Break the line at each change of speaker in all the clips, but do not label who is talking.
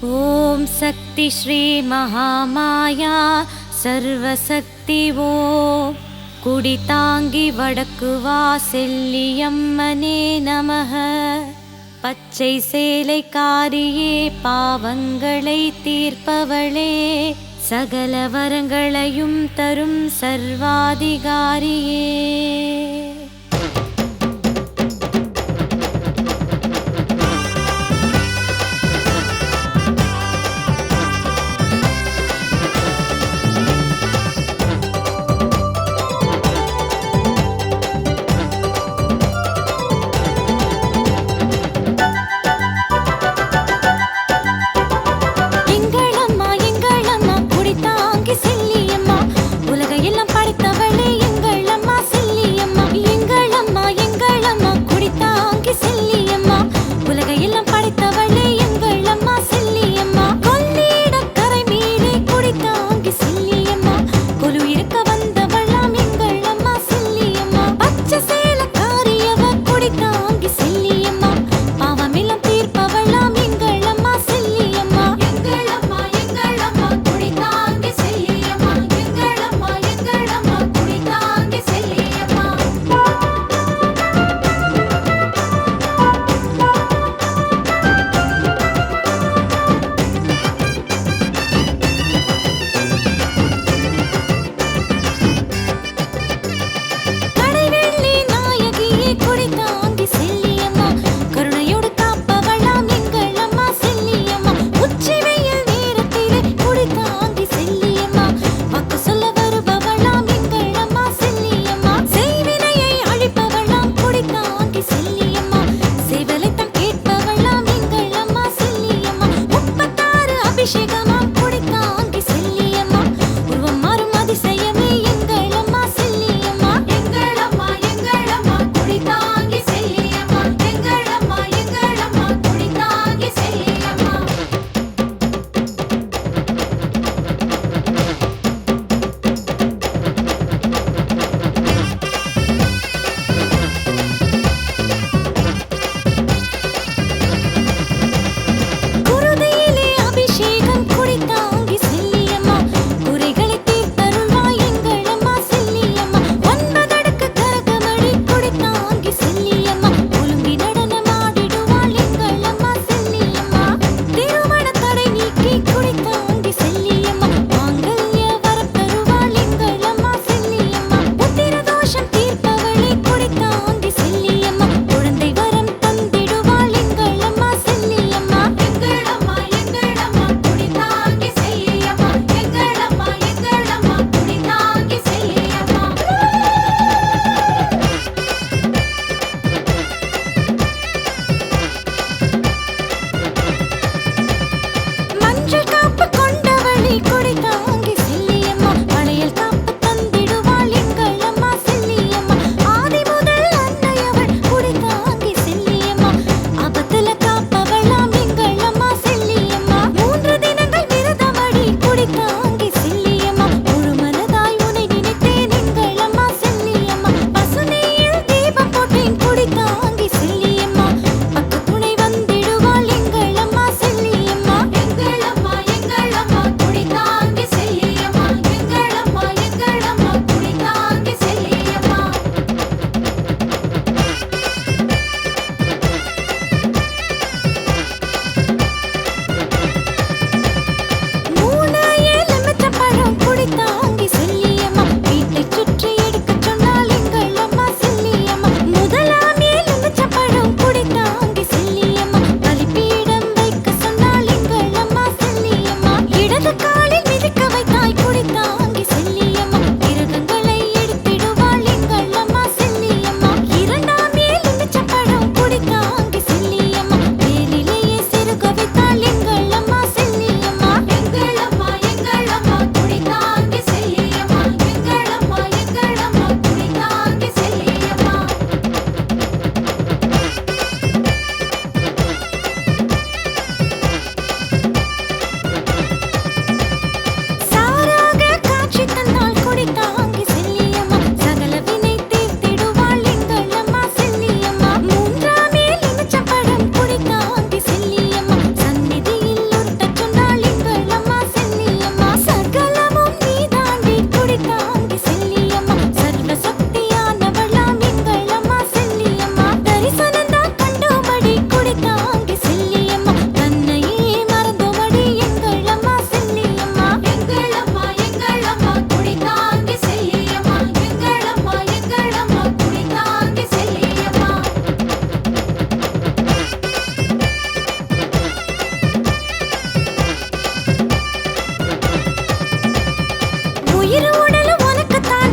ஓம் சக்தி ஸ்ரீ மகாமாயா சர்வசக்தி ஓம் குடி தாங்கி வடக்கு வாசெல்லியம்மனே நமः. பச்சை சேலைக்காரியே பாவங்களை தீர்ப்பவளே சகல வரங்களையும் தரும் சர்வாதிகாரியே.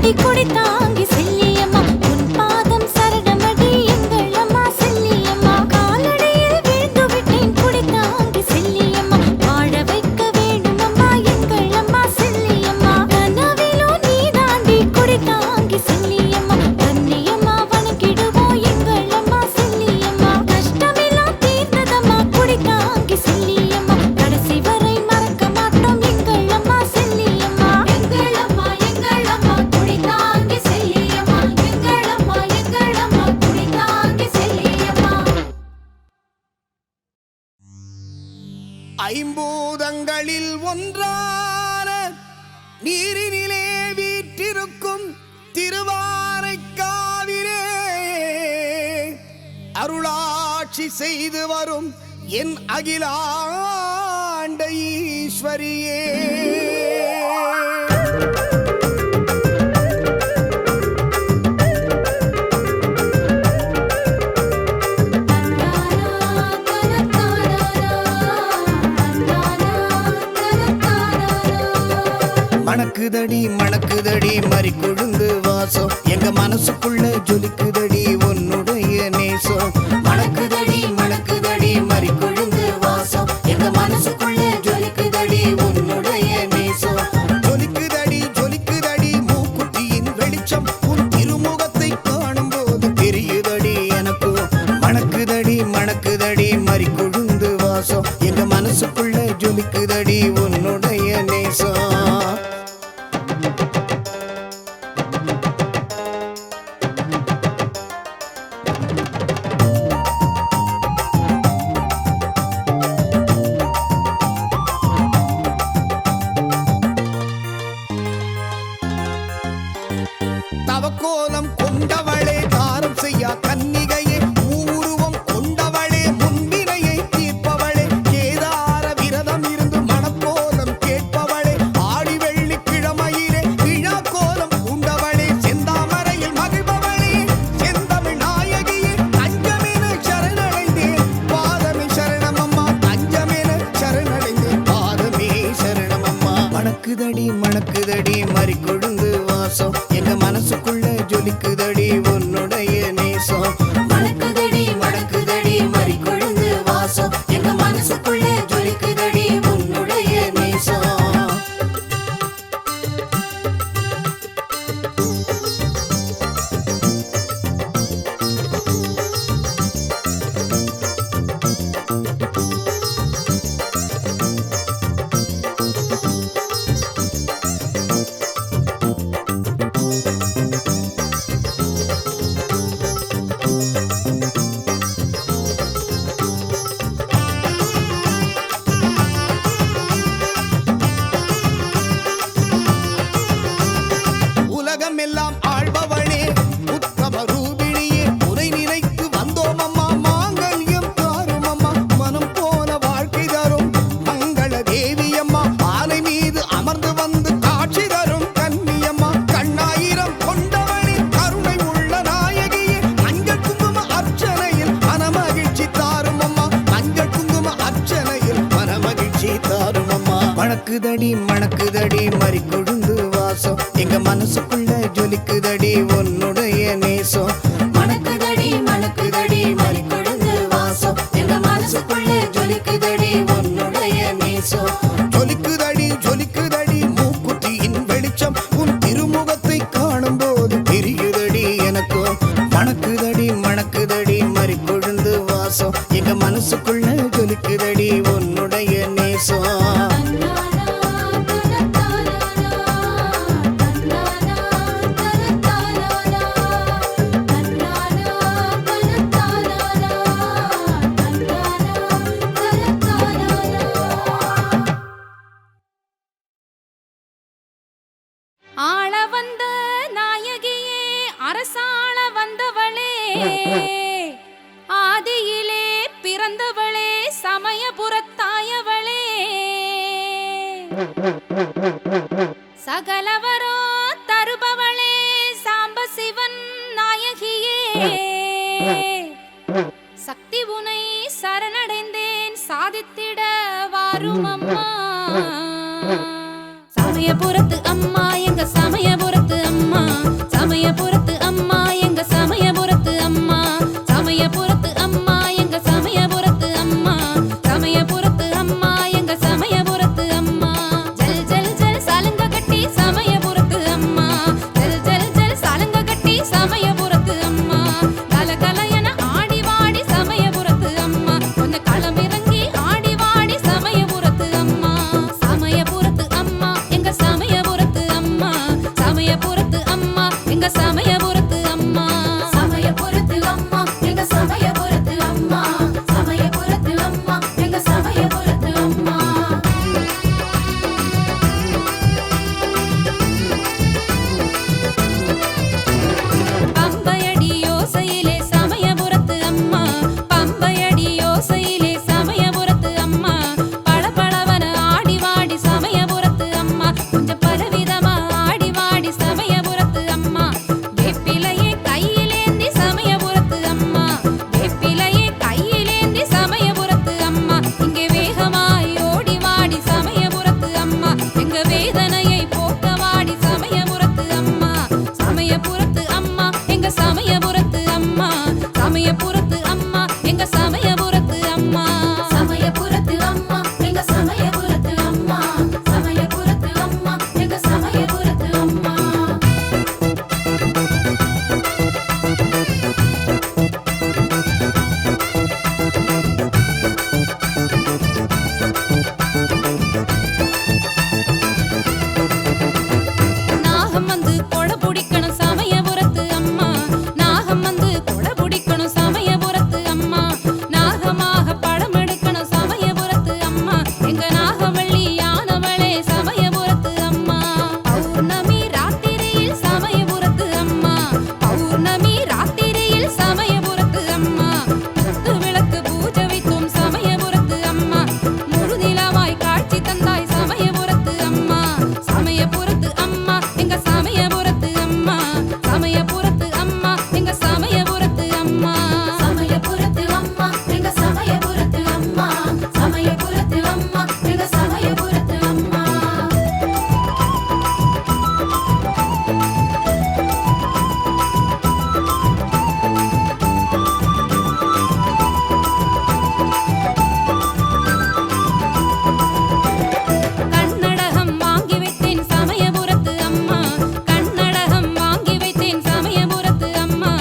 நீதாண்டி குடி தாங்கி செல்லியம்மா உன் பாதம் சரணமடி எங்கள் அம்மா செல்லியம்மா காலடியில் விழுந்து விட்டேன் குடி தாங்கி செல்லியம்மா வாழ வைக்க வேண்டும் அம்மா எங்கள் அம்மா செல்லியம்மா கனவிலோ நீதாண்டி குடி தாங்கி செல்லியம்மா கண்ணியம்மா வணங்கிடுவோம் எங்கள் அம்மா செல்லியம்மா கஷ்டமெல்லாம் தீர்ந்ததம்மா குடி தாங்கி செல்லியம்மா கடைசி வரை மறக்க மாட்டோம் எங்கள் அம்மா செல்லியம்மா எங்கள் அம்மா குடி தாங்கி செல்லியம்மா எங்கள் அம்மா குடி தாங்கி செல்லியம்மா
ஐம்பூதங்களில் ஒன்றான நீரினிலே வீற்றிருக்கும் திருவானைக்காவிலே அருளாட்சி செய்து வரும் என் அகிலாண்ட ஈஸ்வரியே மணக்குதடி மணக்குதடி மறி கொழுந்து வாசம் எங்க மனசுக்குள்ள ஜொலிக்குதடி உன்னுடைய நேசம் மணக்குதடி மணக்குதடி மறி கொழுந்து வாசம் எங்க மனசுக்குள்ள ஜொலிக்குதடி உன்னுடைய நேசம் ஜொலிக்குதடி ஜொலிக்குதடி மூக்குத்தியின் வெளிச்சம் உன் திருமுகத்தை காணும் போது தெரியுதடி எனக்கும் மணக்குதடி மணக்குதடி மறி கொழுந்து வாசம் எங்க மனசுக்குள்ள ஜொலிக்குதடி உன்னுடைய நேசம் தவக்கோலம் கொண்டவளே தாரம் செய்யா கன்னிகையே ஊருவம் கொண்டவளே முன்பினையை தீர்ப்பவளே கேதார விரதம் இருந்து மணக்கோலம் கேட்பவளே ஆடி வெள்ளிக்கிழமையிலே விழா கோலம் உண்டவளே செந்தாமரையில் மகிழ்பவளே செந்தமிழ் நாயகியே தஞ்சமென சரணடைந்தேன் பாதமே சரணமம்மா தஞ்சமென சரணடைந்தேன் பாதமே சரணமம்மா மணக்குதடி மணக்குதடி மறி கொழுந்து வாசம் எங்க மனசுக்குள்ள ஜொலிக்குதடி உன்னுடைய நேசம் மணக்குதடி மணக்குதடி மறி கொழுந்து வாசம் எங்க மனசுக்குள்ள ஜொலிக்குதடி உன்னுடைய நேசம் உலகமெல்லாம் ஆள்பவளே உத்தம ரூபிணியே உனை நினைத்து வந்தோம் அம்மா மாங்கல்யம் தாரும் அம்மா மனம் போல வாழ்க்கை தரும் மங்கள தேவி அம்மா ஆலை மீது அமர்ந்து வந்து காட்சி தரும் கன்னியம்மா கண்ணாயிரம் கொண்டவளே கருணை உள்ள நாயகியே மஞ்சள் குங்கும அர்ச்சனையில் மனமகிழ்ச்சி தாரும் அம்மா மஞ்சள் குங்கும அர்ச்சனையில் மனமகிழ்ச்சி தாரும் அம்மா மணக்குதடி மணக்குதடி மறி கொழுந்து வாசம் எங்க மனசுக்குள்ள ஜொலிக்குதடி உன்னுடைய நேசம் மணக்குதடி மணக்குதடி மறி கொழுந்து வாசம் எங்க மனசுக்குள்ள ஜொலிக்குதடி உன்னுடைய நேசம் ஜொலிக்குதடி ஜொலிக்குதடி மூக்குத்தியின் வெளிச்சம் உன் திருமுகத்தை காணும் போது தெரியுதடி எனக்கும் மணக்குதடி மணக்குதடி மறி கொழுந்து வாசம் எங்க மனசுக்குள்ள ஜொலிக்குதடி உன்னுடைய நேசம்
ஆள வந்த நாயகியே அரசாள வந்தவளே ஆதியிலே பிறந்தவளே சமயபுரத்தாயவளே சகலவரோ தருபவளே சாம்ப சிவன் நாயகியே சக்தி உனை சரணடைந்தேன் சாதித்திட வாரும் அம்மா சமயபுரத்து அம்மா எங்க சமயபுரத்து அம்மா அம்மா சமயபுரத்து அம்மா எங்க சமயபுரத்து அம்மா சமயபுரத்து அம்மா எங்க சமயபுரத்து அம்மா சமயபுரத்து அம்மா எங்க சமயபுரத்து அம்மா ஜல் ஜல் ஜல் சாலுங்க கட்டி சமயபுரத்து அம்மா ஜல் ஜல் ஜல் சாலுங்க கட்டி சமயபுரத்து அம்மா கல கலையன ஆடி வாடி சமயபுரத்து அம்மா கொஞ்சம் களமிறங்கி ஆடி வாடி சமயபுரத்து அம்மா சமயபுரத்து அம்மா எங்க சமயபுரத்து அம்மா சமயபுரத்து அம்மா எங்க சமயபுரத்து அம்மா சமயபுரத்து அம்மா எங்க சமயபுரத்து அம்மா சமயபுரத்து அம்மா எங்க சமயபுரத்து அம்மா பம்பையடி யோசையிலே சமயபுரத்து அம்மா பம்பையடி யோசையிலே சமயபுரத்து அம்மா பளபளவன ஆடி வாடி சமயபுரத்து அம்மா கொஞ்சம் பலவிதமா ஆடி வாடி சமயபுரத்து அம்மா வேப்பிலையே கையிலேந்தி சமயபுரத்து அம்மா வேப்பிலையே கையிலேந்தி சமயபுரத்து அம்மா இங்கே வேகமாய் ஓடி வாடி சமயபுரத்து அம்மா எங்க வேதனையை போக்க வாடி சமயபுரத்து அம்மா சமயபுரத்து அம்மா எங்க சமயபுரத்து அம்மா சமயபுரத்து அம்மா எங்க சமயபுரத்து அம்மா சமயபுரத்து அம்மா எங்க சமயபுரத்து அம்மா சமயபுரத்து அம்மா எங்க சமயபுரத்து அம்மா நாகம் வந்து கொடை பிடிக்கணும் சமயபுரத்து அம்மா நாகம் வந்து கொடை பிடிக்கணும் சமயபுரத்து அம்மா நாகமாக படம் எடுக்கணும் சமயபுரத்து அம்மா எங்க நாகவள்ளி யானவளே சமயபுரத்து அம்மா பௌர்ணமி ராத்திரியில் சமயபுரத்து அம்மா பௌர்ணமி ராத்திரியில் சமயபுரத்து அம்மா முத்து விளக்கு பூஜை வைக்கும் சமயபுரத்து அம்மா முழுநிலவாய் காட்சி தந்தாய் சமயபுரத்து அம்மா சமயபுரத்து அம்மா எங்க சமயபுரத்து அம்மா சமயபுரத்து அம்மா எங்க சமயபுரத்து அம்மா சமயபுரத்து அம்மா எங்க சமயபுரத்து அம்மா சமயபுரத்து அம்மா எங்க சமயபுரத்து அம்மா கண்ணடகம் வாங்கி வைத்தேன் சமயபுரத்து அம்மா கண்ணடகம் வாங்கி வைத்தேன் சமயபுரத்து அம்மா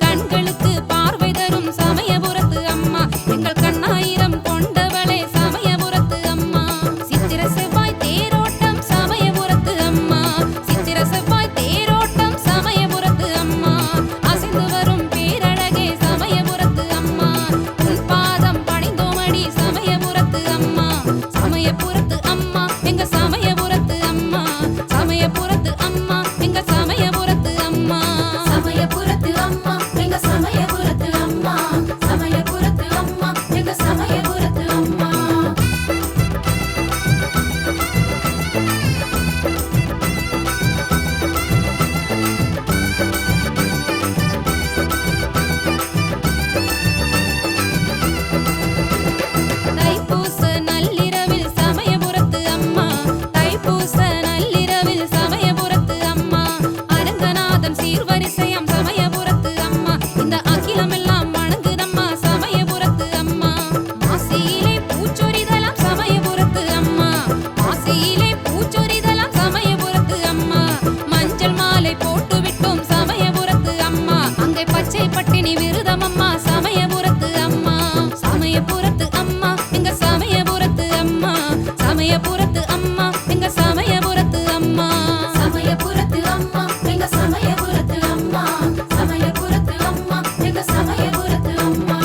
கண்களுக்கு பார்வை தரும் சமயபுரத்து அம்மா எங்கள் கண்ணாயிரம் கொண்டவளே சமயபுரத்து அம்மா சித்திர செவ்வாய் தேரோட்டம் சமயபுரத்து அம்மா சித்திர செவ்வாய் தேரோட்டம் சமயபுரத்து அம்மா அசைந்து வரும் பேரழகே சமயபுரத்து அம்மா உன் பாதம் பணிந்தோமடி சமயபுரத்து அம்மா சமயபுரத்து அம்மா எங்க சமயபுரத்து அம்மா சமயபுரத்து அம்மா எங்க சமயபுரத்து அம்மா சமயபுரத்து அம்மா எங்க சமயபுரத்து அம்மா சமயபுரத்து அம்மா எங்க சமயபுரத்து அம்மா தைப்பூச நள்ளிரவில் சமயபுரத்து அம்மா தைப்பூச நள்ளிரவில் சமயபுரத்து அம்மா அரங்கநாதன் சீர்வரிசையம் சமயபுரத்து அம்மா இந்த அகிலமெல்லாம் வணங்குதம்மா சமயபுரத்து அம்மா மாசியிலே பூச்சொரிதலாம் சமயபுரத்து அம்மா மாசியிலே பூச்சொரிதலாம் சமயபுரத்து அம்மா மஞ்சள் மாலை போட்டு விட்டோம் சமயபுரத்து அம்மா அங்கே பச்சை பட்டினி விருதம் அம்மா சமயபுரத்து அம்மா சமயபுரத்து அம்மா எங்க சமயபுரத்து அம்மா சமயபுரத்து அம்மா எங்க சமயபுரத்து அம்மா சமயபுரத்து அம்மா எங்க சமயபுரத்து அம்மா சமயபுரத்து அம்மா எங்க சமயபுரத்து அம்மா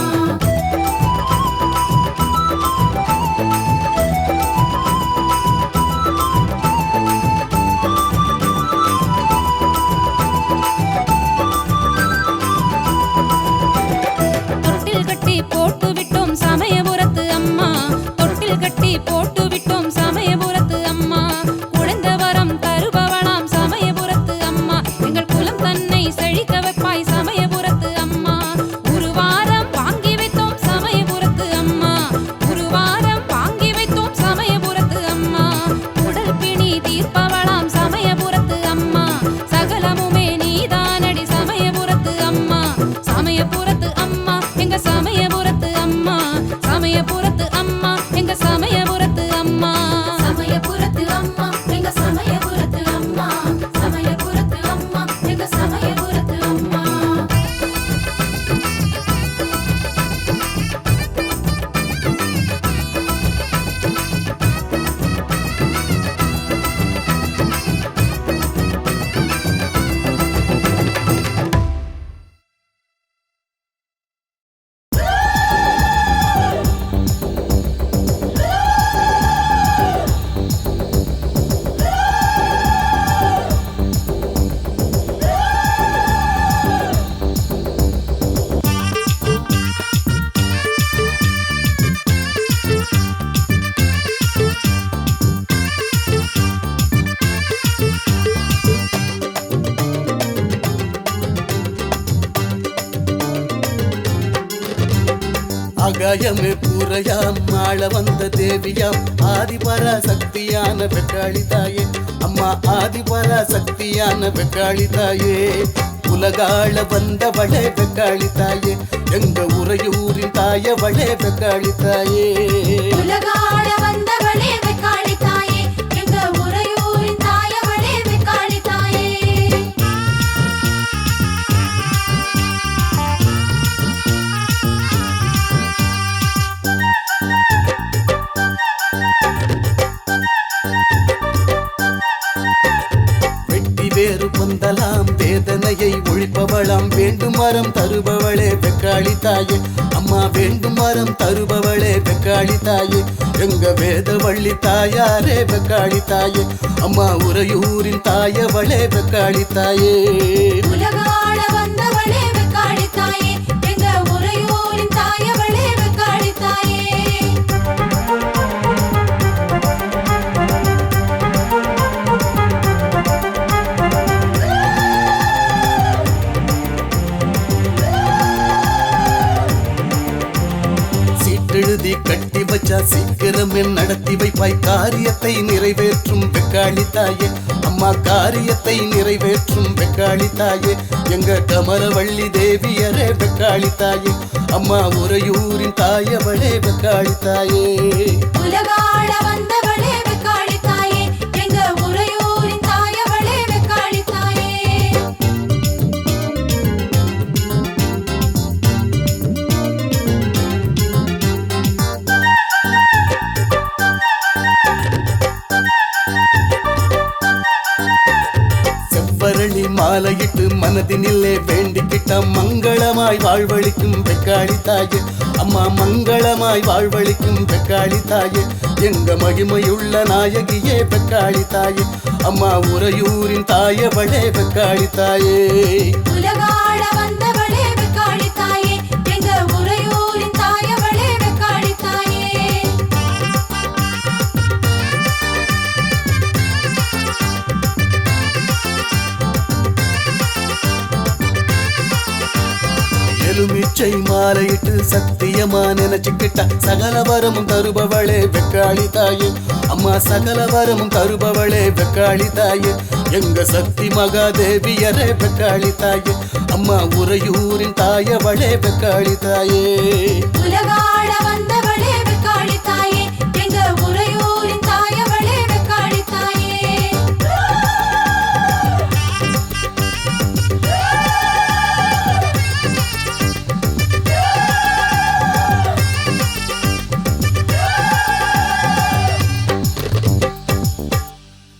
தொட்டில் கட்டி போட்டு விட்டோம் சமயபுரத்து அம்மா தொட்டில் கட்டி போட்டு விட்டோம் சமயபுரத்து அம்மா குழந்த வரம் தருபவளாம் சமயபுரத்து அம்மா எங்கள் குலம் தன்னை செழிக்க வைப்பாய் சமயபுரத்து அம்மா ஒரு வாரம் வாங்கி வைத்தோம் சமயபுரத்து அம்மா ஒரு வாரம் வாங்கி வைத்தோம் சமயபுரத்து அம்மா உடல் பிணி தீர்ப்பவளாம் சமயபுரத்து அம்மா சகலமுமே
கைலாயமே பூரையாம் ஆள வந்த தேவியாம் ஆதிபரா சக்தியான வெக்காளி தாயே அம்மா ஆதிபரா சக்தியான வெக்காளி தாயே உலகாள வந்தவளே வெக்காளி தாயே எங்க உறையூரின் தாயவளே வெக்காளி தாயே
உலகாள வந்தவளே வெக்காளி தாயே எங்க உறையூரின் தாயவளே வெக்காளி தாயே
வெட்டி வேறு பந்தலாம் வேதனையை ஒழிப்பவளாம் வேண்டும் வரம் தருபவளே வெக்காளி தாயே அம்மா வேண்டும் வரம் தருபவளே வெக்காளி தாயே எங்க வேதவள்ளி தாயாரே வெக்காளி தாயே அம்மா உறையூரின் தாயவளே வெக்காளி தாயே
உலகாள வந்தவளே வெக்காளி தாயே எங்க உறையூரின் தாயவளே வெக்காளி தாயே
எழுதி கட்டி வச்சா சீக்கிரமே நடத்தி வைப்பாய் காரியத்தை நிறைவேற்றும் வெக்காளி தாயே அம்மா காரியத்தை நிறைவேற்றும் வெக்காளி தாயே எங்க கமலவள்ளி தேவியரே வெக்காளி தாயே அம்மா உறையூரின் தாயவளே வெக்காளி தாயே
உலகாள வந்தவளே வெக்காளி தாயே எங்க உறையூரின் தாயவளே வெக்காளி தாயே
செவ்வரளி மாலையிட்டு மனதினிலே வேண்டிக்கிட்ட மங்களமாய் வாழ்வழிக்கும் வெக்காளி தாயே அம்மா மங்களமாய் வாழ்வழிக்கும் வெக்காளி தாயே எங்க மகிமையுள்ள நாயகியே வெக்காளி தாயே அம்மா உறையூரின் தாயவளே வெக்காளி தாயே
உலகாள வந்தவளே வெக்காளி தாயே எங்க உறையூரின் தாயவளே வெக்காளி தாயே
எலுமிச்சை மாலையிட்டு சத்தியமா நினைச்சுக்கிட்ட சகல வரமும் தருபவளே வெக்காளி தாயே அம்மா சகல வரமும் தருபவளே வெக்காளி தாயே எங்க சக்தி மகாதேவியரே வெக்காளி தாயே அம்மா உறையூரின் தாயவளே வெக்காளி தாயே
உலகாள வந்தவளே வெக்காளி தாயே எங்க உறை